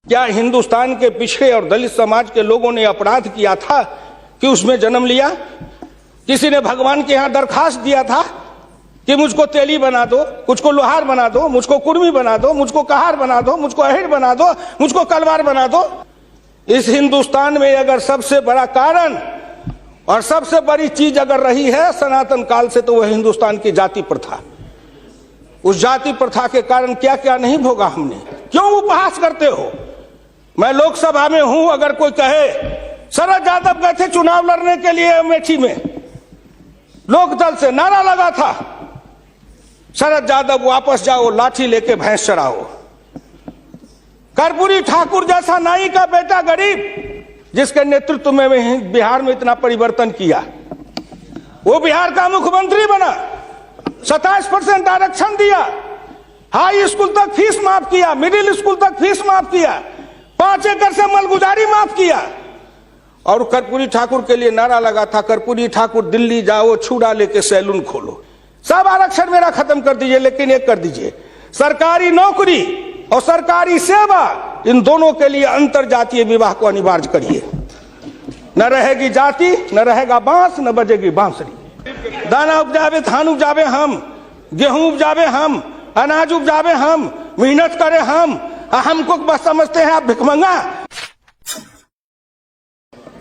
क्या हिंदुस्तान के पिछड़े और दलित समाज के लोगों ने अपराध किया था कि उसमें जन्म लिया? किसी ने भगवान के यहां दरखास्त दिया था कि मुझको तेली बना दो, मुझको लोहार बना दो, मुझको कुर्मी बना दो, मुझको कहार बना दो, मुझको अहिर बना दो, मुझको कलवार बना दो? इस हिंदुस्तान में अगर सबसे बड़ा कारण और सबसे बड़ी चीज अगर रही है सनातन काल से, तो वह हिंदुस्तान की जाति प्रथा। उस जाति प्रथा के कारण क्या क्या नहीं भोगा हमने। क्यों उपहास करते हो? मैं लोकसभा में हूं, अगर कोई कहे शरद यादव गए थे चुनाव लड़ने के लिए अमेठी में, लोकदल से नारा लगा था शरद यादव वापस जाओ, लाठी लेके भैंस चराओ। कर्पूरी ठाकुर जैसा नाई का बेटा गरीब, जिसके नेतृत्व में बिहार में इतना परिवर्तन किया, वो बिहार का मुख्यमंत्री बना, 27% आरक्षण दिया, हाई स्कूल तक फीस माफ किया, मिडिल स्कूल तक फीस माफ किया, 5 एकड़ से मलगुजारी माफ किया। और कर्पूरी ठाकुर के लिए नारा लगा था, कर्पूरी ठाकुर दिल्ली जाओ, छुड़ा लेके सैलून खोलो, सब आरक्षण मेरा खत्म कर दीजिए, लेकिन एक कर दीजिए, सरकारी नौकरी और सरकारी सेवा, इन दोनों के लिए अंतर जातीय विवाह को अनिवार्य करिए। न रहेगी जाति, न रहेगा बांस, न बजेगी बांसुरी। दाना उपजावे धान उपजावे हम, गेहूं उपजावे हम, अनाज उपजावे हम, मेहनत करे हमको बस समझते हैं आप भिखमंगा।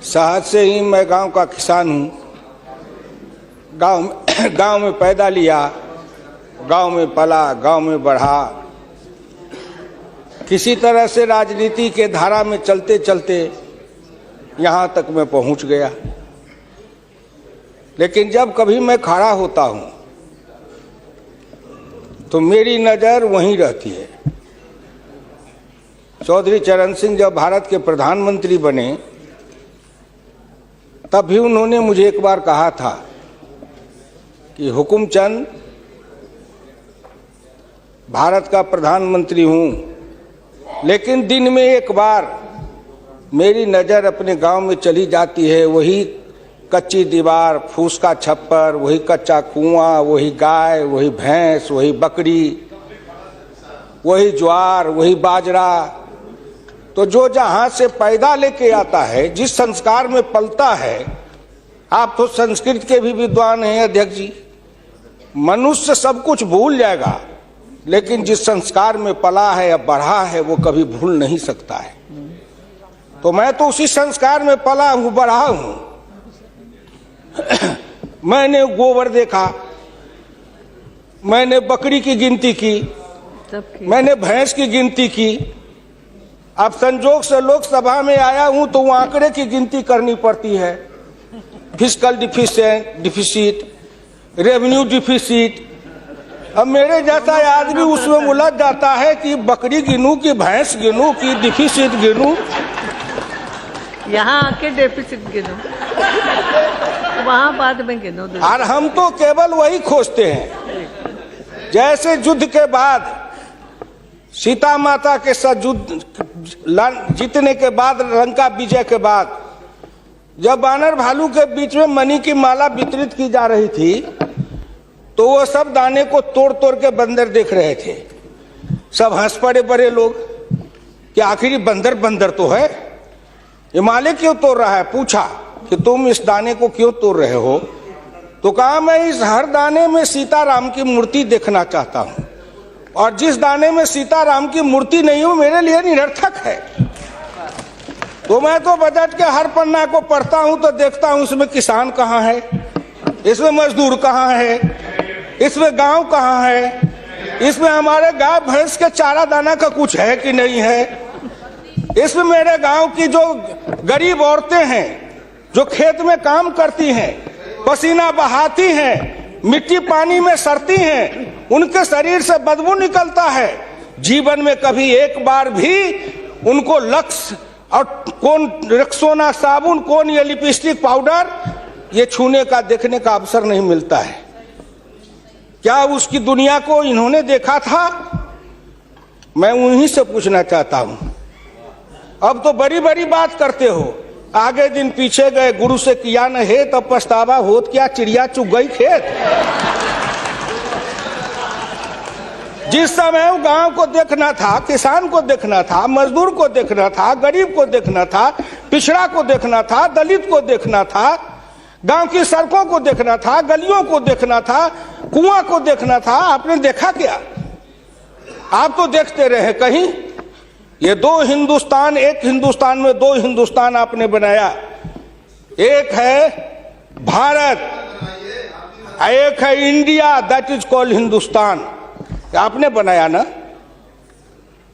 शहर से ही मैं गांव का किसान हूं, गांव में पैदा लिया, गांव में पला, गांव में बढ़ा। किसी तरह से राजनीति के धारा में चलते चलते यहां तक मैं पहुंच गया। लेकिन जब कभी मैं खड़ा होता हूं तो मेरी नजर वहीं रहती है। चौधरी चरण सिंह जब भारत के प्रधानमंत्री बने, तब भी उन्होंने मुझे एक बार कहा था कि हुकुमचंद, भारत का प्रधानमंत्री हूं, लेकिन दिन में एक बार मेरी नजर अपने गांव में चली जाती है। वही कच्ची दीवार, फूस का छप्पर, वही कच्चा कुआं, वही गाय, वही भैंस, वही बकरी, वही ज्वार, वही बाजरा। तो जो जहां से पैदा लेके आता है, जिस संस्कार में पलता है, आप तो संस्कृत के भी विद्वान हैं अध्यक्ष जी, मनुष्य सब कुछ भूल जाएगा, लेकिन जिस संस्कार में पला है या बढ़ा है वो कभी भूल नहीं सकता है। तो मैं तो उसी संस्कार में पला हूं, बढ़ा हूं। मैंने गोबर देखा, मैंने बकरी की गिनती की, मैंने भैंस की गिनती की। अब संजोग से लोकसभा में आया हूं तो वो आंकड़े की गिनती करनी पड़ती है। Fiscal deficit, revenue deficit. अब मेरे जैसा आदमी उसमें उलझ जाता है कि बकरी गिनूं कि भैंस गिनूं कि डिफिसिट गिनूं। यहाँ आके डेफिसिट गिनो, वहाँ बाद में गिनो। और हम तो केवल वही खोजते हैं, जैसे युद्ध के बाद सीता माता के साथ जीतने के बाद, लंका विजय के बाद, जब बानर भालू के बीच में मणि की माला वितरित की जा रही थी, तो वो सब दाने को तोड़ तोड़ के बंदर देख रहे थे। सब हंस पड़े बड़े लोग कि आखिर बंदर बंदर तो है, ये माले क्यों तोड़ रहा है? पूछा कि तुम इस दाने को क्यों तोड़ रहे हो? तो कहा मैं इस हर दाने में सीताराम की मूर्ति देखना चाहता हूं, और जिस दाने में सीताराम की मूर्ति नहीं हो मेरे लिए निरर्थक है। तो मैं तो बजट के हर पन्ना को पढ़ता हूं तो देखता हूं इसमें किसान कहाँ है, इसमें मजदूर कहाँ है, इसमें गांव कहाँ है, इसमें हमारे गाय भैंस के चारा दाना का कुछ है कि नहीं है, इसमें मेरे गांव की जो गरीब औरतें हैं जो खेत में काम करती हैं, पसीना बहाती हैं, मिट्टी पानी में सड़ती हैं, उनके शरीर से बदबू निकलता है। जीवन में कभी एक बार भी उनको लक्स और कौन रेक्सोना साबुन, कौन ये लिपस्टिक पाउडर, ये छूने का देखने का अवसर नहीं मिलता है। क्या उसकी दुनिया को इन्होंने देखा था? मैं उन्हीं से पूछना चाहता हूं। अब तो बड़ी बड़ी बात करते हो, आगे दिन पीछे गए, गुरु से किया न है तब पछतावा होत क्या, चिड़िया चुग गई खेत। जिस समय वो गांव को देखना था, किसान को देखना था, मजदूर को देखना था, गरीब को देखना था, पिछड़ा को देखना था, दलित को देखना था, गांव की सड़कों को देखना था, गलियों को देखना था, कुआं को देखना था, आपने देखा क्या? आप तो देखते रहे कहीं। ये दो हिंदुस्तान, एक हिंदुस्तान में दो हिंदुस्तान आपने बनाया। एक है भारत, एक है India, that is called Hindustan. आपने बनाया ना।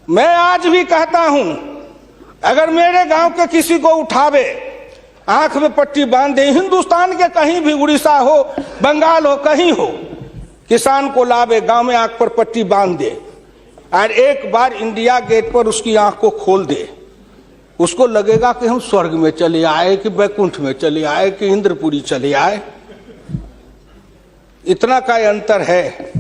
मैं आज भी कहता हूं, अगर मेरे गांव के किसी को उठावे, आंख में पट्टी बांध दे, हिंदुस्तान के कहीं भी, उड़ीसा हो, बंगाल हो, कहीं हो, किसान को लावे, गांव में आंख पर पट्टी बांध दे और एक बार इंडिया गेट पर उसकी आंख को खोल दे, उसको लगेगा कि हम स्वर्ग में चले आए, कि बैकुंठ में चले आए, कि इंद्रपुरी चले आए। इतना का अंतर है।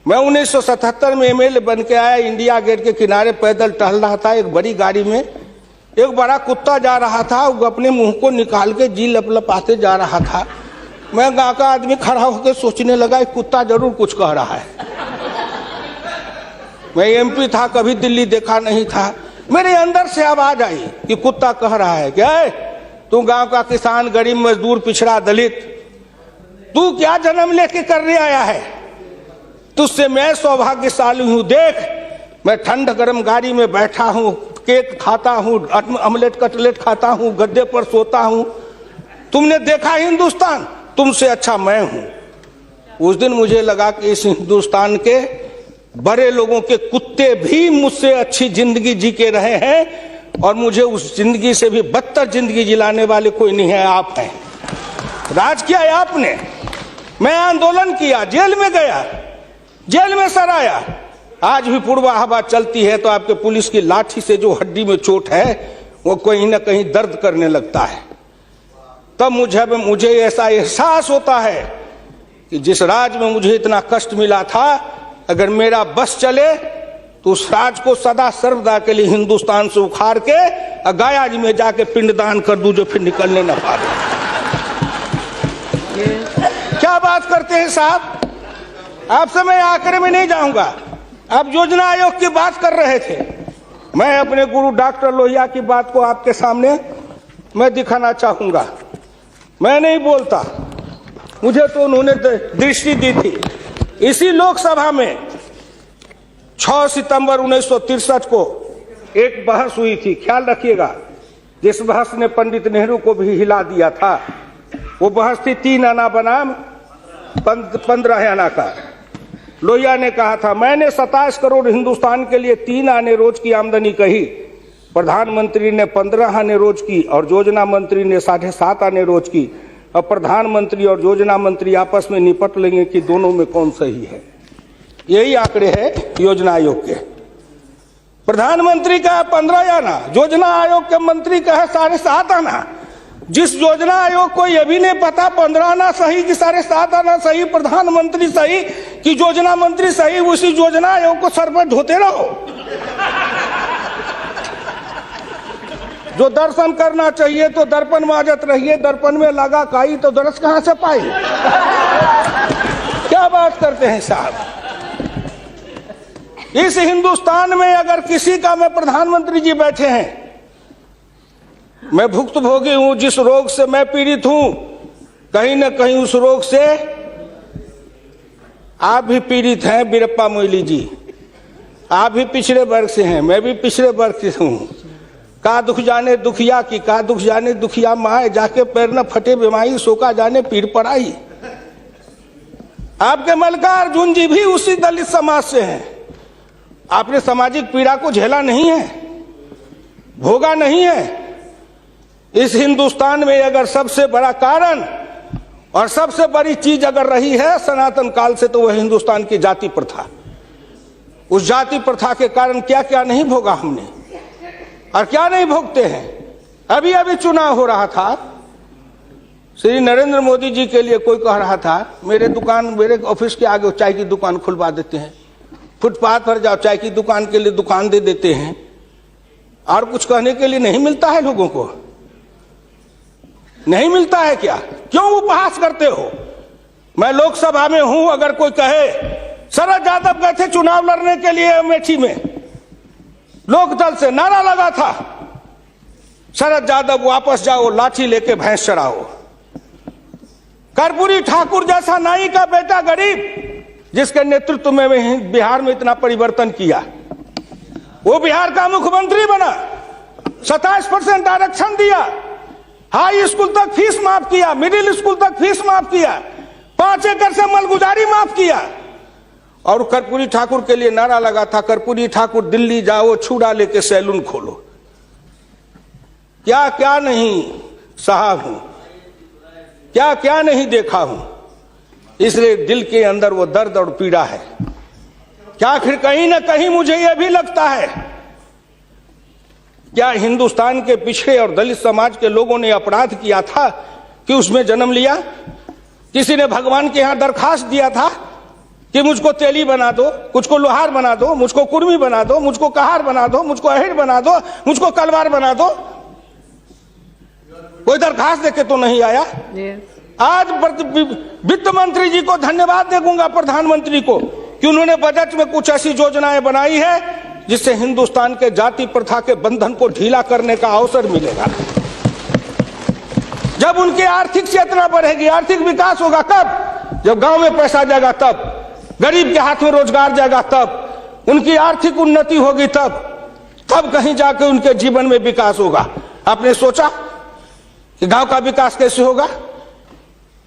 मैं 1977 में एमएलए बन के आया, इंडिया गेट के किनारे पैदल टहल रहा था, एक बड़ी गाड़ी में एक बड़ा कुत्ता जा रहा था, वो अपने मुंह को निकाल के जी लपलपाते जा रहा था। मैं गांव का आदमी खड़ा होकर सोचने लगा, कुत्ता जरूर कुछ कह रहा है। मैं एमपी था, कभी दिल्ली देखा नहीं था, मेरे अंदर से आवाज आई कि कुत्ता कह रहा है, क्या है तू गांव का किसान, गरीब, मजदूर, पिछड़ा, दलित, तू क्या जन्म लेके करने आया है? तुझसे मैं सौभाग्यशाली हूं। देख, मैं ठंड गर्म गाड़ी में बैठा हूं, केक खाता हूं, ऑमलेट कटलेट खाता हूं, गद्दे पर सोता हूं। तुमने देखा हिंदुस्तान? तुमसे अच्छा मैं हूं। उस दिन मुझे लगा कि इस हिंदुस्तान के बड़े लोगों के कुत्ते भी मुझसे अच्छी जिंदगी जी के रहे हैं, और मुझे उस जिंदगी से भी बदतर जिंदगी जिलाने वाले कोई नहीं है, आप हैं। राज किया है आपने। मैं आंदोलन किया, जेल में गया, जेल में सर आया। आज भी पूर्वा हवा चलती है तो आपके पुलिस की लाठी से जो हड्डी में चोट है वो कहीं ना कहीं दर्द करने लगता है। तब मुझे ऐसा एहसास होता है कि जिस राज में मुझे इतना कष्ट मिला था, अगर मेरा बस चले तो उस राज को सदा सर्वदा के लिए हिंदुस्तान से उखाड़ के गया जी में जाके पिंडदान कर दूं, जो फिर निकलने न पाए। क्या बात करते हैं साहब? आपसे मैं आंकड़े में नहीं जाऊंगा। आप योजना आयोग की बात कर रहे थे, मैं अपने गुरु डॉक्टर लोहिया की बात को आपके सामने मैं दिखाना चाहूंगा। मैं नहीं बोलता, मुझे तो उन्होंने दृष्टि दी थी। इसी लोकसभा में 6 सितंबर 1963 को एक बहस हुई थी, ख्याल रखिएगा, जिस बहस ने पंडित नेहरू को भी हिला दिया था। वो बहस थी 3 आना बनाम 15 आना का। लोहिया ने कहा था, मैंने 27 करोड़ हिंदुस्तान के लिए 3 आने रोज की आमदनी कही, प्रधानमंत्री ने 15 आने रोज की और योजना मंत्री ने 7.5 आने रोज की। अब प्रधानमंत्री और योजना मंत्री आपस में निपट लेंगे कि दोनों में कौन सही है। यही आंकड़े हैं योजना आयोग के। प्रधानमंत्री का 15 आना, योजना आयोग के मंत्री का है 7.5 आना। जिस योजना आयोग को यह भी नहीं पता 15 आना सही कि 7.5 आना सही, प्रधानमंत्री सही कि योजना मंत्री सही, उसी योजना आयोग को सर पर ढोते रहो। जो दर्शन करना चाहिए तो दर्पण माजत रहिए, दर्पण में लगा काई तो दर्श कहां से पाई? क्या बात करते हैं साहब? इस हिंदुस्तान में अगर किसी का, मैं प्रधानमंत्री जी बैठे हैं, मैं भुक्तभोगी हूं, जिस रोग से मैं पीड़ित हूं, कहीं ना कहीं उस रोग से आप भी पीड़ित हैं। बीरप्पा मोइली जी, आप भी पिछड़े वर्ग से हैं, मैं भी पिछड़े वर्ग से हूं। का दुख जाने दुखिया की, का दुख जाने दुखिया माए, जाके पैर न फटे बीमारी, सोका जाने पीड़ पड़ाई। आपके मल्लिका अर्जुन जी भी उसी दलित समाज से हैं। आपने सामाजिक पीड़ा को झेला नहीं है, भोगा नहीं है। इस हिंदुस्तान में अगर सबसे बड़ा कारण और सबसे बड़ी चीज अगर रही है सनातन काल से, तो वह हिंदुस्तान की जाति प्रथा। उस जाति प्रथा के कारण क्या क्या नहीं भोगा हमने, और क्या नहीं भोगते हैं। अभी अभी चुनाव हो रहा था, श्री नरेंद्र मोदी जी के लिए कोई कह रहा था, मेरे ऑफिस के आगे चाय की दुकान खुलवा देते हैं, फुटपाथ पर जाओ चाय की दुकान के लिए दुकान दे देते हैं, और कुछ कहने के लिए नहीं मिलता है लोगों को? नहीं मिलता है क्या? क्यों उपहास करते हो? मैं लोकसभा में हूं, अगर कोई कहे शरद यादव गए थे चुनाव लड़ने के लिए अमेठी में, लोकदल से नारा लगा था, शरद यादव वापस जाओ, लाठी लेके भैंस चराओ। कर्पूरी ठाकुर जैसा नाई का बेटा गरीब, जिसके नेतृत्व में बिहार में इतना परिवर्तन किया, वो बिहार का मुख्यमंत्री बना, 27% आरक्षण दिया, हाई स्कूल तक फीस माफ किया, मिडिल स्कूल तक फीस माफ किया, 5 एकड़ से मलगुजारी माफ किया। और कर्पूरी ठाकुर के लिए नारा लगा था, कर्पूरी ठाकुर दिल्ली जाओ, छुड़ा लेके सैलून खोलो। क्या क्या नहीं सहा हूं, क्या क्या नहीं देखा हूं, इसलिए दिल के अंदर वो दर्द और पीड़ा है। क्या फिर कहीं ना कहीं मुझे यह भी लगता है, क्या हिंदुस्तान के पिछड़े और दलित समाज के लोगों ने अपराध किया था कि उसमें जन्म लिया? किसी ने भगवान के यहां दरखास्त दिया था कि मुझको तेली बना दो, मुझको लोहार बना दो, मुझको कुर्मी बना दो, मुझको कहार बना दो, मुझको अहिर बना दो, मुझको कलवार बना दो? कोई दरखास्त देके तो नहीं आया। आज वित्त मंत्री जी को धन्यवाद देगा, प्रधानमंत्री को, कि उन्होंने बजट में कुछ ऐसी योजनाएं बनाई है जिससे हिंदुस्तान के जाति प्रथा के बंधन को ढीला करने का अवसर मिलेगा। जब उनकी आर्थिक चेतना बढ़ेगी, आर्थिक विकास होगा कब? जब गांव में पैसा जाएगा तब, गरीब के हाथ में रोजगार जाएगा तब, उनकी आर्थिक उन्नति होगी तब कहीं जाके उनके जीवन में विकास होगा। आपने सोचा कि गांव का विकास कैसे होगा?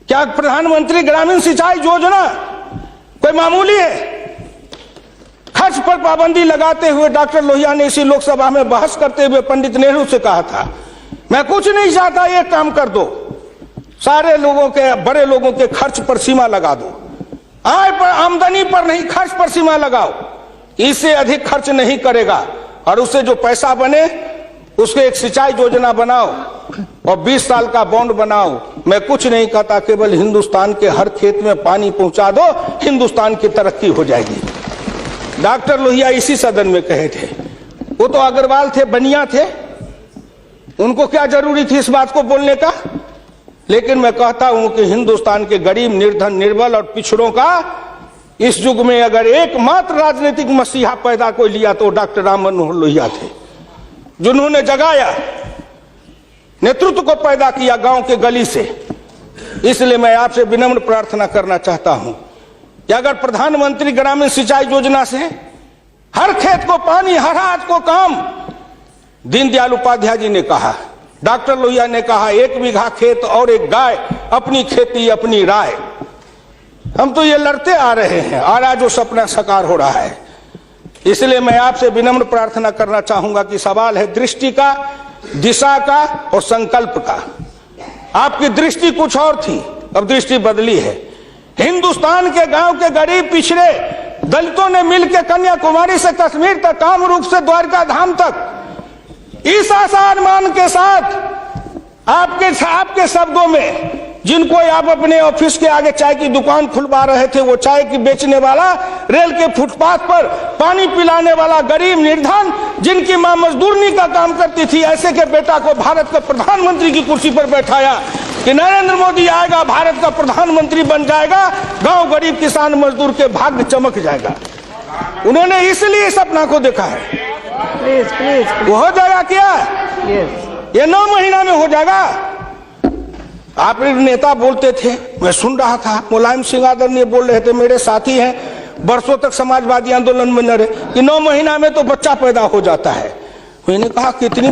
क्या प्रधानमंत्री ग्रामीण सिंचाई योजना कोई मामूली है? खर्च पर पाबंदी लगाते हुए डॉक्टर लोहिया ने इसी लोकसभा में बहस करते हुए पंडित नेहरू से कहा था, मैं कुछ नहीं चाहता, एक काम कर दो, सारे लोगों के, बड़े लोगों के खर्च पर सीमा लगा दो, आय पर, आमदनी पर नहीं, खर्च पर सीमा लगाओ, इससे अधिक खर्च नहीं करेगा, और उससे जो पैसा बने उसके एक सिंचाई योजना बनाओ और 20 साल का बॉन्ड बनाओ। मैं कुछ नहीं कहता, केवल हिंदुस्तान के हर खेत में पानी पहुंचा दो, हिंदुस्तान की तरक्की हो जाएगी। डॉक्टर लोहिया इसी सदन में कहे थे। वो तो अग्रवाल थे, बनिया थे, उनको क्या जरूरी थी इस बात को बोलने का? लेकिन मैं कहता हूं कि हिंदुस्तान के गरीब, निर्धन, निर्बल और पिछड़ों का इस युग में अगर एकमात्र राजनीतिक मसीहा पैदा कोई लिया तो डॉक्टर राम मनोहर लोहिया थे, जिन्होंने जगाया, नेतृत्व को पैदा किया गांव के गली से। इसलिए मैं आपसे विनम्र प्रार्थना करना चाहता हूं कि अगर प्रधानमंत्री ग्रामीण सिंचाई योजना से हर खेत को पानी, हर हाथ को काम, दीनदयाल उपाध्याय जी ने कहा, डॉक्टर लोहिया ने कहा, 1 बीघा खेत और 1 गाय, अपनी खेती अपनी राय। हम तो ये लड़ते आ रहे हैं और आज वो सपना साकार हो रहा है। इसलिए मैं आपसे विनम्र प्रार्थना करना चाहूंगा कि सवाल है दृष्टि का, दिशा का और संकल्प का। आपकी दृष्टि कुछ और थी, अब दृष्टि बदली है। हिंदुस्तान के गांव के गरीब, पिछड़े दलितों ने मिलकर कन्याकुमारी से कश्मीर तक, कामरूप से द्वारका धाम तक, इस आसान मान के साथ आपके शब्दों में, जिनको आप अपने ऑफिस के आगे चाय की दुकान खुलवा रहे थे, वो चाय की बेचने वाला, रेल के फुटपाथ पर पानी पिलाने वाला गरीब, निर्धन, जिनकी मां मजदूरनी का काम करती थी, ऐसे के बेटा को भारत के प्रधानमंत्री की कुर्सी पर बैठाया कि नरेंद्र मोदी आएगा, भारत का प्रधानमंत्री बन जाएगा, गांव गरीब किसान मजदूर के भाग्य चमक जाएगा। उन्होंने इसलिए सपना को देखा है। प्लीज वो हो जाएगा क्या? ये 9 महीना में हो जाएगा। आप नेता बोलते थे, मैं सुन रहा था, मुलायम सिंह आदरणीय बोल रहे थे, मेरे साथी हैं, वर्षों तक समाजवादी आंदोलन में लड़े, कि 9 महीना में तो बच्चा पैदा हो जाता है। मैंने कहा कितनी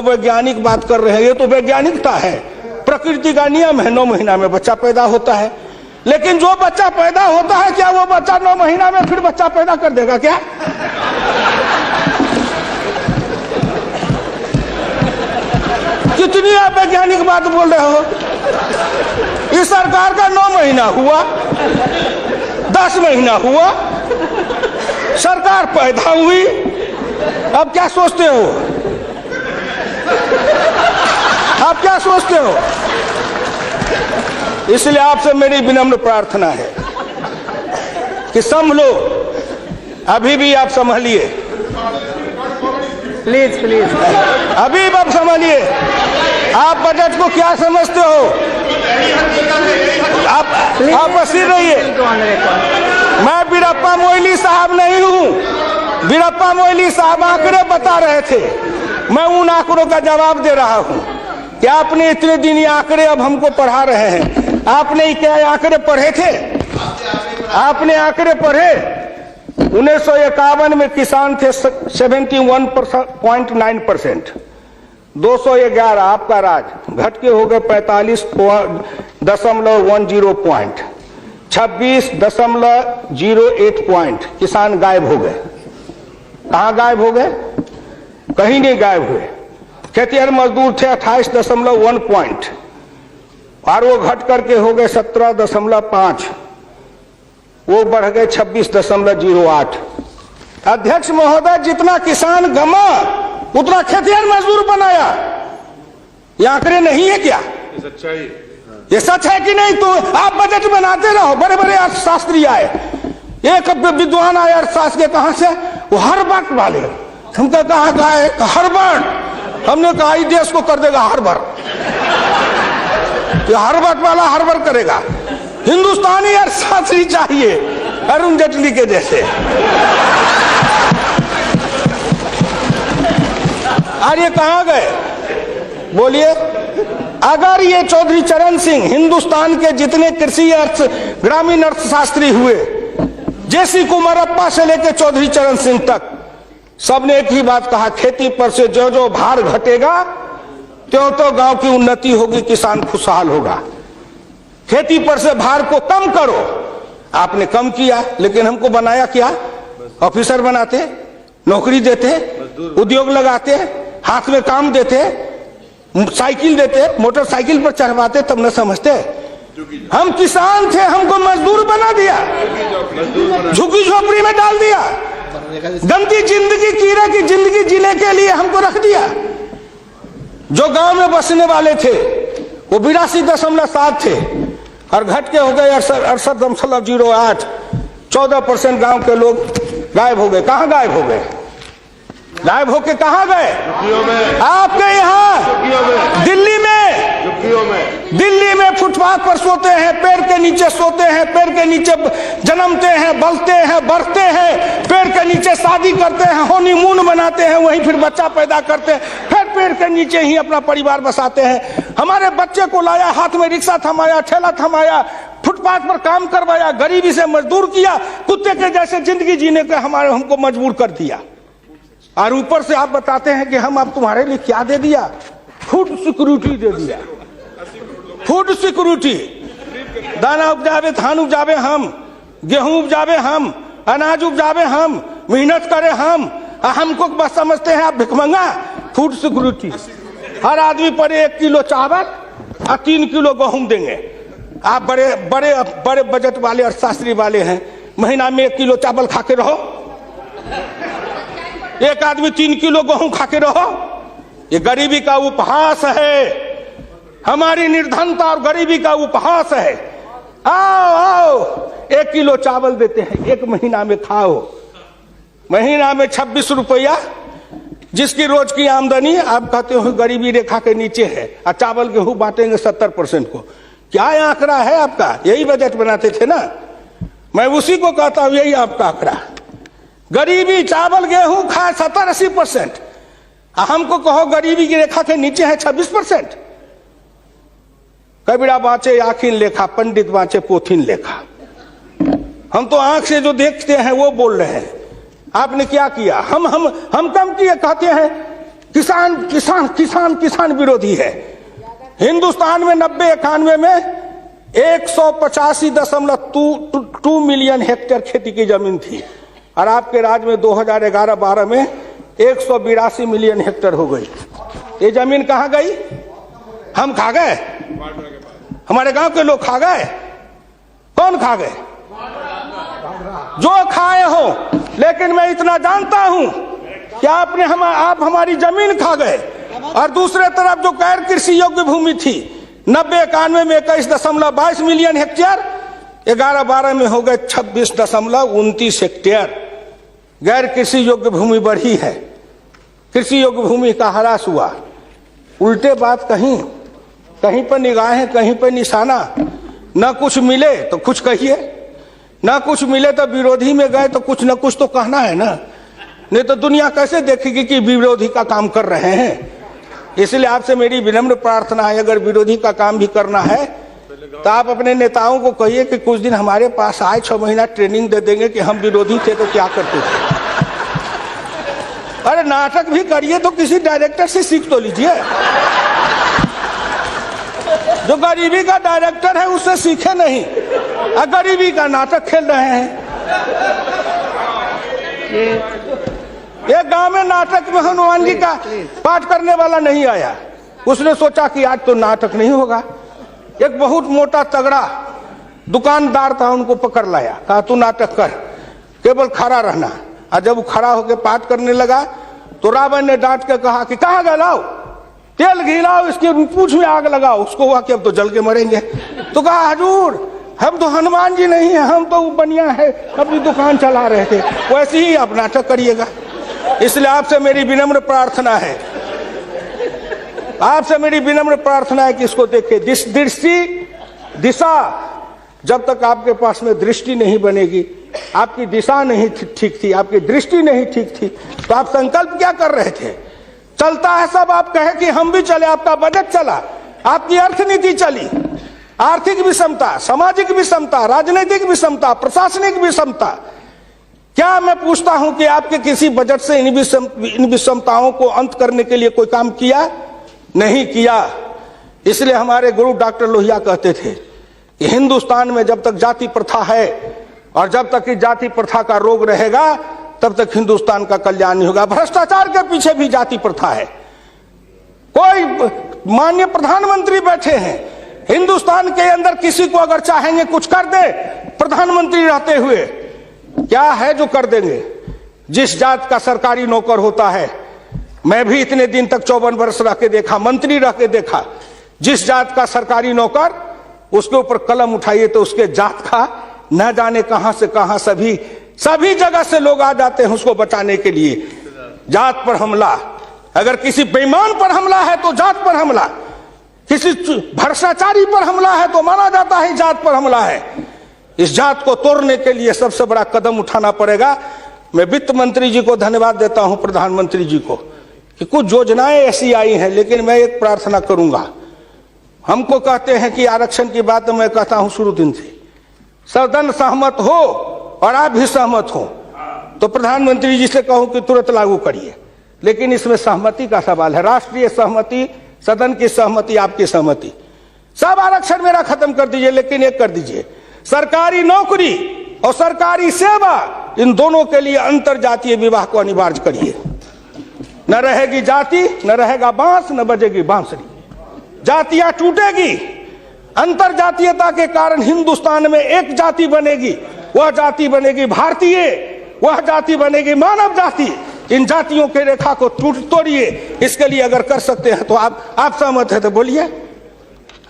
वैज्ञानिक बात कर रहे हैं, ये तो वैज्ञानिकता है, प्रकृति का नियम है, 9 महीना में बच्चा पैदा होता है। लेकिन जो बच्चा पैदा होता है, क्या वो बच्चा 9 महीना में फिर बच्चा पैदा कर देगा क्या? कितनी आप वैज्ञानिक बात बोल रहे हो? इस सरकार का 9 महीना हुआ, 10 महीना हुआ, सरकार पैदा हुई, अब क्या सोचते हो? आप क्या सोचते हो? इसलिए आपसे मेरी विनम्र प्रार्थना है कि संभलो, अभी भी आप संभलिए, प्लीज अभी आप संभलिए। आप बजट को क्या समझते हो? आप अस्थिर रहिए। मैं वीरप्पा मोइली साहब नहीं हूं। वीरप्पा मोइली साहब आंकड़े बता रहे थे, मैं उन आंकड़ों का जवाब दे रहा हूं कि आपने इतने दिन ये आंकड़े अब हमको पढ़ा रहे हैं। आपने क्या आंकड़े पढ़े थे? आपने आंकड़े पढ़े? 1951 में किसान थे 71.9%, 211 आपका राज, घट के हो गए 45.10 पॉइंट, 26.08 पॉइंट किसान गायब हो गए। कहां गायब हो गए? कहीं नहीं गायब हुए। खेतिहर मजदूर थे 28.1 पॉइंट और वो घट करके हो गए 17.5, वो बढ़ गए 26.08। अध्यक्ष महोदय, जितना किसान गमा उतना खेतिहर मजदूर बनाया। ये आंकड़े नहीं है क्या? ये सच है कि नहीं? तो आप बजट बनाते रहो। बड़े बड़े अर्थशास्त्री आए, एक विद्वान आया अर्थशास्त्र के, कहां से? वो हार्वर्ड वाले। हमको कहा गए हार्वर्ड, हमने कहा इस देश को कर देगा हार्वर्ड, ये हार्वर्ड वाला हार्वर्ड करेगा। हिंदुस्तानी अर्थशास्त्री चाहिए अरुण जेटली के जैसे। और ये कहां गए? बोलिए। अगर ये चौधरी चरण सिंह हिंदुस्तान के जितने कृषि ग्रामीण अर्थशास्त्री हुए, जेसी कुमारप्पा से लेकर चौधरी चरण सिंह तक, सबने एक ही बात कहा, खेती पर से जो जो भार घटेगा त्यों तो गांव की उन्नति होगी, किसान खुशहाल होगा। खेती पर से भार को कम करो। आपने कम किया, लेकिन हमको बनाया क्या? ऑफिसर बनाते, नौकरी देते, उद्योग लगाते, हाथ में काम देते, साइकिल देते, मोटरसाइकिल पर चढ़वाते, तब न समझते। हम किसान थे, हमको मजदूर बना दिया, झुग्गी झोपड़ी में डाल दिया, गंदी जिंदगी, कीड़ा की जिंदगी जीने के लिए हमको रख दिया। जो गांव में बसने वाले थे वो 82.7 थे और घट के हो गए 68.08। 14% गांव के लोग गायब हो गए। कहां गायब हो गए? गायब होके कहां गए? आपके यहाँ दिल्ली में फुटपाथ पर सोते हैं, पेड़ के नीचे सोते हैं, पेड़ के नीचे जन्मते हैं, बलते हैं, बढ़ते हैं, पेड़ के नीचे शादी करते हैं, हनीमून मनाते हैं, वहीं फिर बच्चा पैदा करते हैं, फिर पेड़ के नीचे ही अपना परिवार बसाते हैं। हमारे बच्चे को लाया, हाथ में रिक्शा थमाया, ठेला थमाया, फुटपाथ पर काम करवाया, गरीबी से मजदूर किया, कुत्ते के जैसे जिंदगी जीने के हमको मजबूर कर दिया। और ऊपर से आप बताते हैं कि हम अब तुम्हारे लिए क्या दे दिया? फूड सिक्योरिटी दे दिया। फूड सिक्योरिटी, दाना उपजावे, धान उपजावे हम, गेहूं उपजावे हम, अनाज उपजावे हम, मेहनत करे हम, हमको बस समझते हैं आप भिखमंगा। फूड सिक्योरिटी, हर आदमी पर 1 किलो चावल और 3 किलो गेहूं देंगे। आप बड़े बड़े बड़े बजट वाले और शास्त्री वाले हैं, महीना में 1 किलो चावल खा के रहो, एक आदमी 3 किलो गेहूं खा के रहो। ये गरीबी का उपहास है, हमारी निर्धनता और गरीबी का उपहास है। आओ आओ, 1 किलो चावल देते हैं, 1 महीना में खाओ। महीना में 26 रुपया, जिसकी रोज की आमदनी आप कहते हो गरीबी रेखा के नीचे है, और चावल गेहूं बांटेंगे 70% को। क्या आंकड़ा है आपका? यही बजट बनाते थे ना, मैं उसी को कहता हूं, यही आपका आंकड़ा। गरीबी, चावल गेहूं खाए 70-80%, हमको कहो गरीबी की रेखा के नीचे है 26%। कबीरा बाँचे आखिन लेखा, पंडित बाँचे पोथिन लेखा। हम तो आंख से जो देखते हैं वो बोल रहे हैं। आपने क्या किया? हम कम किए, कहते हैं किसान किसान किसान किसान विरोधी है। हिंदुस्तान में 90-91 में 185.2 मिलियन हेक्टेयर खेती की जमीन थी, और आपके राज्य में 2011-12 में 182 मिलियन हेक्टेयर हो गई। ये जमीन कहां गई? हम खा गए? हमारे गांव के लोग खा गए? कौन खा गए? जो खाए हो। लेकिन मैं इतना जानता हूं कि आप हमारी जमीन खा गए। और दूसरे तरफ जो गैर कृषि योग्य भूमि थी 90-91 में 21.22 मिलियन हेक्टेयर, 11-12 में हो गए 26.29 हेक्टेयर। गैर कृषि योग्य भूमि बढ़ी है, कृषि योग्य भूमि का ह्रास हुआ। उल्टे बात कहीं पर निगाहें, कहीं पर निशाना। न कुछ मिले तो कुछ कहिए, ना कुछ मिले तो विरोधी में गए तो कुछ ना कुछ तो कहना है ना, नहीं तो दुनिया कैसे देखेगी कि विरोधी का काम कर रहे हैं। इसलिए आपसे मेरी विनम्र प्रार्थना है, अगर विरोधी का काम भी करना है तो आप अपने नेताओं को कहिए कि कुछ दिन हमारे पास आए, 6 महीना ट्रेनिंग दे देंगे कि हम विरोधी थे तो क्या करते थे। अरे नाटक भी करिए तो किसी डायरेक्टर से सीख तो लीजिए, जो गरीबी का डायरेक्टर है उससे सीखे नहीं, गरीबी का नाटक खेल रहे हैं। ये गांव में नाटक में हनुमान जी का पाठ करने वाला नहीं आया, उसने सोचा कि आज तो नाटक नहीं होगा। एक बहुत मोटा तगड़ा दुकानदार था, उनको पकड़ लाया, कहा तू नाटक कर, केवल खड़ा रहना। और जब वो खड़ा होकर पाठ करने लगा तो रावण ने डांट के कहा कि कहाँ गए, लाओ तेल घी लाओ, इसके पूंछ में आग लगाओ। उसको हुआ कि अब तो जल के मरेंगे। तो कहा हजूर हम तो हनुमान जी नहीं है, हम तो बनिया है, अपनी दुकान चला रहे थे। वैसे ही आप नाटक करिएगा। इसलिए आपसे मेरी विनम्र प्रार्थना है, आपसे मेरी विनम्र प्रार्थना है कि इसको देखिए। दृष्टि दिशा, जब तक आपके पास में दृष्टि नहीं बनेगी, आपकी दिशा नहीं ठीक थी, आपकी दृष्टि नहीं ठीक थी, तो आप संकल्प क्या कर रहे थे। चलता है सब, आप कहे कि हम भी चले, आपका बजट चला, आपकी अर्थनीति चली, आर्थिक विषमता, सामाजिक विषमता, राजनीतिक विषमता, प्रशासनिक विषमता। क्या मैं पूछता हूं कि आपके किसी बजट से इन विषमताओं को अंत करने के लिए कोई काम किया? नहीं किया। इसलिए हमारे गुरु डॉक्टर लोहिया कहते थे कि हिंदुस्तान में जब तक जाति प्रथा है और जब तक इस जाति प्रथा का रोग रहेगा तब तक हिंदुस्तान का कल्याण नहीं होगा। भ्रष्टाचार के पीछे भी जाति प्रथा है। कोई माननीय प्रधानमंत्री बैठे हैं हिंदुस्तान के अंदर, किसी को अगर चाहेंगे कुछ कर दे प्रधानमंत्री रहते हुए, क्या है जो कर देंगे। जिस जात का सरकारी नौकर होता है, मैं भी इतने दिन तक 54 वर्ष रह के देखा, मंत्री रह के देखा, जिस जात का सरकारी नौकर, उसके ऊपर कलम उठाइए तो उसके जात का न जाने कहां से कहां सभी जगह से लोग आ जाते हैं उसको बचाने के लिए। जात पर हमला, अगर किसी बेईमान पर हमला है तो जात पर हमला, किसी भ्रष्टाचारी पर हमला है तो माना जाता है जात पर हमला है। इस जात को तोड़ने के लिए सबसे बड़ा कदम उठाना पड़ेगा। मैं वित्त मंत्री जी को धन्यवाद देता हूं, प्रधानमंत्री जी को, कि कुछ योजनाएं ऐसी आई हैं, लेकिन मैं एक प्रार्थना करूंगा। हमको कहते हैं कि आरक्षण की बात मैं कहता हूं शुरू दिन से, सदन सहमत हो और आप भी सहमत हो तो प्रधानमंत्री जी से कहूं कि तुरंत लागू करिए। लेकिन इसमें सहमति का सवाल है, राष्ट्रीय सहमति, सदन की सहमति, आपकी सहमति। सब आरक्षण मेरा खत्म कर दीजिए, लेकिन एक कर दीजिए, सरकारी नौकरी और सरकारी सेवा, इन दोनों के लिए अंतर जातीय विवाह को अनिवार्य करिए। न रहेगी जाति, न रहेगा बांस, न बजेगी बांसुरी, जातियां टूटेगी। अंतर जातीयता के कारण हिंदुस्तान में एक जाति बनेगी, वह जाति बनेगी भारतीय, वह जाति बनेगी मानव जाति। इन जातियों के रेखा को तोड़िए। इसके लिए अगर कर सकते हैं तो आप सहमत है तो बोलिए।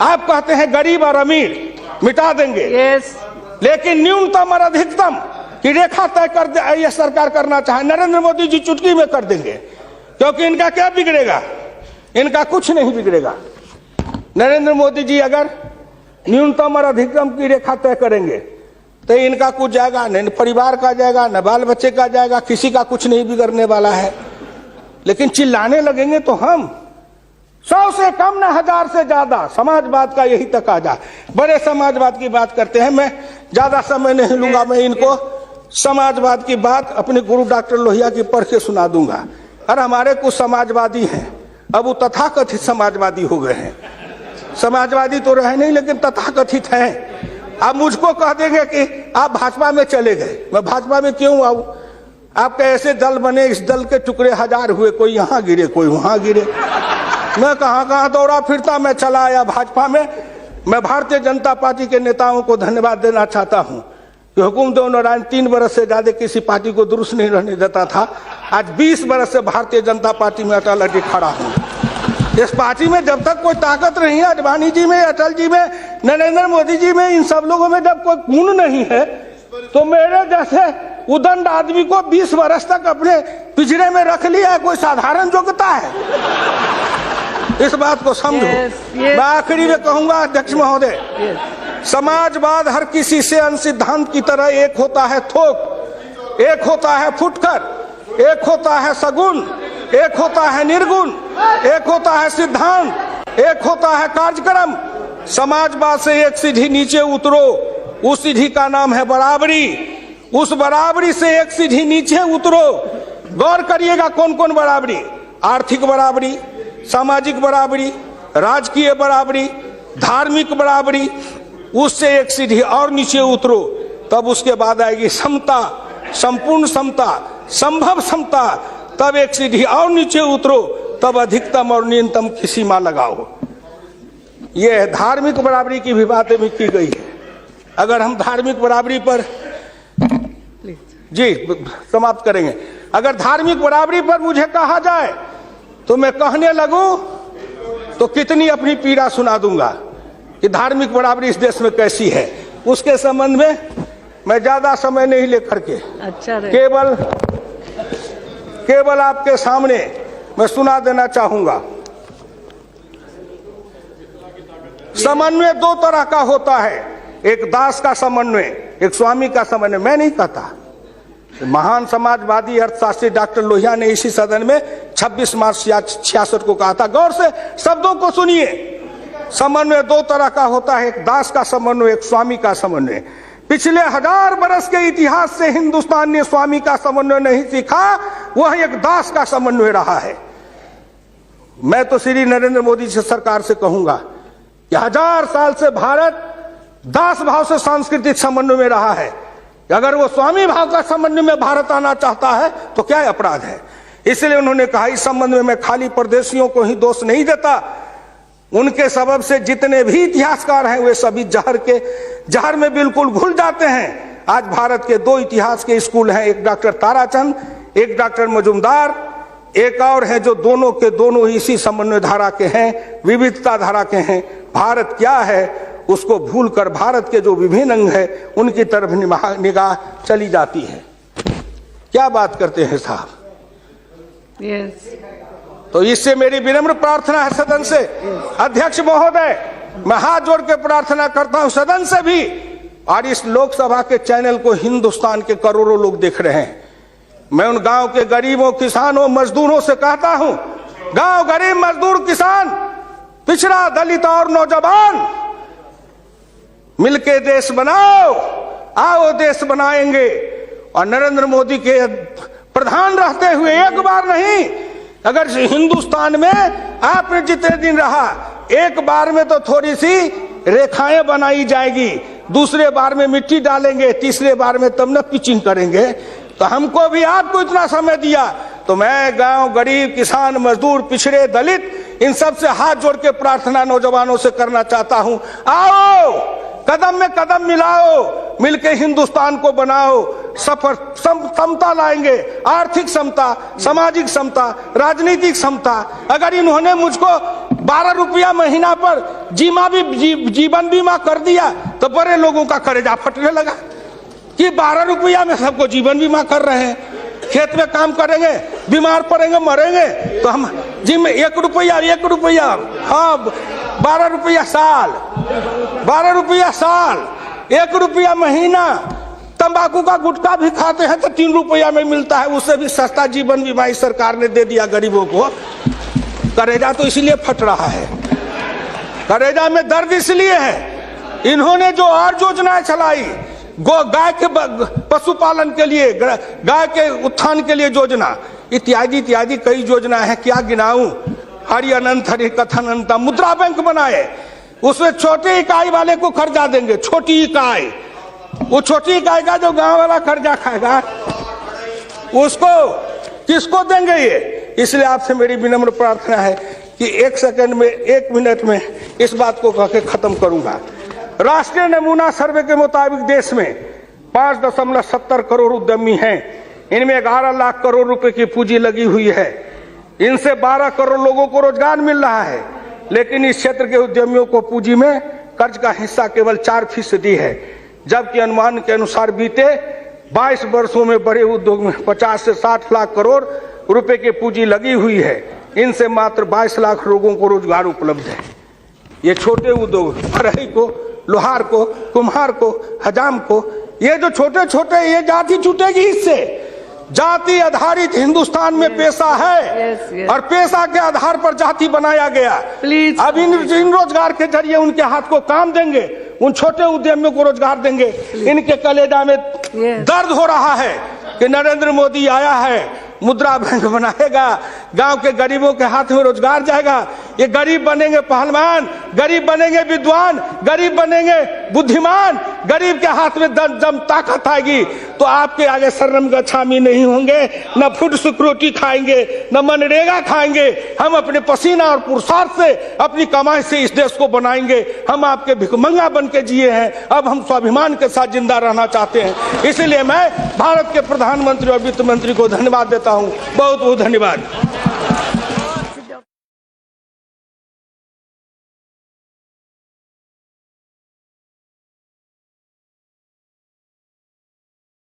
आप कहते हैं गरीब और अमीर मिटा देंगे, लेकिन न्यूनतम और अधिकतम की रेखा तय कर दे, यह सरकार करना चाहे, नरेंद्र मोदी जी चुटकी में कर देंगे, क्योंकि इनका क्या बिगड़ेगा, इनका कुछ नहीं बिगड़ेगा। नरेंद्र मोदी जी अगर न्यूनतम और अधिकतम की रेखा तय करेंगे तो इनका कुछ जाएगा, न परिवार का जाएगा, न बाल बच्चे का जाएगा, किसी का कुछ नहीं बिगड़ने वाला है। लेकिन चिल्लाने लगेंगे तो हम 100 से कम, न 1000 से ज्यादा, समाजवाद का यही तकाजा। बड़े समाजवाद की बात करते हैं, मैं ज्यादा समय नहीं लूंगा, मैं इनको समाजवाद की बात अपने गुरु डॉक्टर लोहिया की पढ़ के सुना दूंगा। और हमारे कुछ समाजवादी हैं, अब वो तथाकथित समाजवादी हो गए हैं। समाजवादी तो रहे नहीं, लेकिन तथाकथित हैं। आप मुझको कह देंगे कि आप भाजपा में चले गए, मैं भाजपा में क्यों आऊं? आपके ऐसे दल बने, इस दल के टुकड़े 1000 हुए, कोई यहाँ गिरे, कोई वहां गिरे। मैं कहां दौड़ा फिरता, मैं चला आया भाजपा में। मैं भारतीय जनता पार्टी के नेताओं को धन्यवाद देना चाहता हूं कि हुकुमदेव नारायण 3 बरस से ज्यादा किसी पार्टी को दुरुस्त नहीं रहने देता था। आज 20 बरस से भारतीय जनता पार्टी में अटल अटल खड़ा हूं। इस पार्टी में जब तक कोई ताकत नहीं है, अडवाणी जी में, अटल जी में, नरेंद्र मोदी जी में, इन सब लोगों में जब कोई गुण नहीं है, तो मेरे जैसे उदंड आदमी को 20 वर्ष तक अपने पिंजरे में रख लिया है, कोई साधारण योग्यता है? इस बात को समझो। मैं आखिरी में कहूंगा अध्यक्ष महोदय, समाजवाद हर किसी से सिद्धांत की तरह एक होता है थोक, एक होता है फुटकर, एक होता है सगुन, एक होता है निर्गुण, एक होता है सिद्धांत, एक होता है कार्यक्रम। समाजवाद से एक सीढ़ी नीचे उतरो, उस सीढ़ी का नाम है बराबरी। उस बराबरी से एक सीढ़ी नीचे उतरो। गौर करिएगा कौन कौन बराबरी, आर्थिक बराबरी, सामाजिक बराबरी, राजकीय बराबरी, धार्मिक बराबरी। उससे एक सीढ़ी और नीचे उतरो, तब उसके बाद आएगी समता, संपूर्ण समता, संभव समता। तब एक सीढ़ी और नीचे उतरो, तब अधिकतम और न्यूनतम की सीमा लगाओ। यह धार्मिक बराबरी की भी बातें भी की गई है। अगर हम धार्मिक बराबरी पर जी समाप्त करेंगे, अगर धार्मिक बराबरी पर मुझे कहा जाए तो मैं कहने लगूं तो कितनी अपनी पीड़ा सुना दूंगा कि धार्मिक बराबरी इस देश में कैसी है। उसके संबंध में मैं ज्यादा समय नहीं लेकर के अच्छा केवल आपके सामने मैं सुना देना चाहूंगा। समन्वय दो तरह का होता है, एक दास का समन्वय, एक स्वामी का समन्वय। मैं नहीं कहता, महान समाजवादी अर्थशास्त्री डॉक्टर लोहिया ने इसी सदन में 26 मार्च 66 को कहा था। गौर से शब्दों को सुनिए। समन्वय दो तरह का होता है, एक दास का समन्वय, एक स्वामी का समन्वय। पिछले 1000 बरस के इतिहास से हिंदुस्तान ने स्वामी का समन्वय नहीं सीखा, वह एक दास का समन्वय रहा है। मैं तो श्री नरेंद्र मोदी जी सरकार से कहूंगा कि 1000 साल से भारत दास भाव से सांस्कृतिक समन्वय में रहा है। अगर वो स्वामी भाव का समन्वय में भारत आना चाहता है तो क्या अपराध है। इसलिए उन्होंने कहा इस संबंध में मैं खाली परदेशियों को ही दोष नहीं देता, उनके सबब से जितने भी इतिहासकार हैं वे सभी जहर में बिल्कुल घुल जाते हैं। आज भारत के 2 इतिहास के स्कूल हैं, एक डॉक्टर ताराचंद, एक डॉक्टर मजुमदार, एक और है जो दोनों के दोनों इसी समन्वय धारा के हैं, विविधता धारा के हैं। भारत क्या है उसको भूलकर भारत के जो विभिन्न अंग है उनकी तरफ निगाह चली जाती है। क्या बात करते हैं साहब। तो इससे मेरी विनम्र प्रार्थना है सदन से, अध्यक्ष महोदय, मैं हाथ जोड़ के प्रार्थना करता हूं सदन से भी, और इस लोकसभा के चैनल को हिंदुस्तान के करोड़ों लोग देख रहे हैं। मैं उन गांव के गरीबों, किसानों, मजदूरों से कहता हूं, गांव गरीब, मजदूर, किसान, पिछड़ा, दलित और नौजवान, मिलके देश बनाओ, आओ देश बनाएंगे। और नरेंद्र मोदी के प्रधान रहते हुए एक बार नहीं, अगर हिंदुस्तान में आपने जितने दिन रहा, एक बार में तो थोड़ी सी रेखाएं बनाई जाएगी, दूसरे बार में मिट्टी डालेंगे, तीसरे बार में तब न पिचिंग करेंगे। तो हमको भी आपको इतना समय दिया, तो मैं गांव गरीब, किसान, मजदूर, पिछड़े, दलित, इन सब से हाथ जोड़ के प्रार्थना नौजवानों से करना चाहता हूं, आओ कदम में कदम मिलाओ, मिलके हिंदुस्तान को बनाओ, समता लाएंगे, आर्थिक समता, सामाजिक समता, राजनीतिक समता। अगर इन्होंने मुझको 12 रुपया महीना पर जीवन बीमा कर दिया तो बड़े लोगों का कलेजा फटने लगा कि 12 रुपया में सबको जीवन बीमा कर रहे हैं। खेत में काम करेंगे, बीमार पड़ेंगे, मरेंगे, तो हम जिम 1 रुपया, हाँ 12 रुपया साल, 12 रुपया साल, 1 रुपया महीना। तंबाकू का गुटखा भी खाते हैं तो 3 रुपया में मिलता है, उससे भी सस्ता जीवन बीमा इस सरकार ने दे दिया गरीबों को। करेजा तो इसलिए फट रहा है, करेजा में दर्द इसलिए है, इन्होंने जो और योजनाएं चलाई, गाय के पशुपालन के लिए, गाय के उत्थान के लिए योजना, इत्यादि इत्यादि कई योजना है, क्या गिनाऊं। हरि अनंत हरि कथन अनंत। मुद्रा बैंक बनाए, उसमें छोटी इकाई वाले को कर्जा देंगे, छोटी इकाई, वो छोटी इकाई का जो गांव वाला कर्जा खाएगा उसको किसको देंगे ये। इसलिए आपसे मेरी विनम्र प्रार्थना है कि 1 सेकंड में, 1 मिनट में इस बात को कह के खत्म करूंगा। राष्ट्रीय नमूना सर्वे के मुताबिक देश में 5.70 करोड़ उद्यमी हैं, इनमें 11 लाख करोड़ रुपए की पूंजी लगी हुई है, इनसे 12 करोड़ लोगों को रोजगार मिल रहा है। लेकिन इस क्षेत्र के उद्यमियों को पूंजी में कर्ज का हिस्सा केवल 4% है, जबकि अनुमान के अनुसार बीते 22 वर्षों में बड़े उद्योग में 50 से 60 लाख करोड़ रुपए की पूंजी लगी हुई है, इनसे मात्र 22 लाख लोगों को रोजगार उपलब्ध है। ये छोटे उद्योग, फरहई को लोहार को, कुम्हार को, हजाम को, ये जो छोटे छोटे, ये जाति छूटेगी इससे। जाति आधारित हिंदुस्तान में पेशा है और पेशा के आधार पर जाति बनाया गया। अब इन रोजगार के जरिए उनके हाथ को काम देंगे, उन छोटे उद्यमियों को रोजगार देंगे। इनके कलेजा में दर्द हो रहा है कि नरेंद्र मोदी आया है, मुद्रा बैंक बनाएगा, गांव के गरीबों के हाथ में रोजगार जाएगा। ये गरीब बनेंगे पहलवान, गरीब बनेंगे विद्वान, गरीब बनेंगे बुद्धिमान, गरीब के हाथ में दम ताकत आएगी तो आपके आगे शर्म गच्छामी नहीं होंगे, न फूड सिक्योरिटी खाएंगे, न मनरेगा खाएंगे। हम अपने पसीना और पुरुषार्थ से, अपनी कमाई से इस देश को बनाएंगे। हम आपके भिखमंगा बन के जिए हैं, अब हम स्वाभिमान के साथ जिंदा रहना चाहते हैं। इसलिए मैं भारत के प्रधानमंत्री और वित्त मंत्री को धन्यवाद देता हूं। बहुत बहुत धन्यवाद।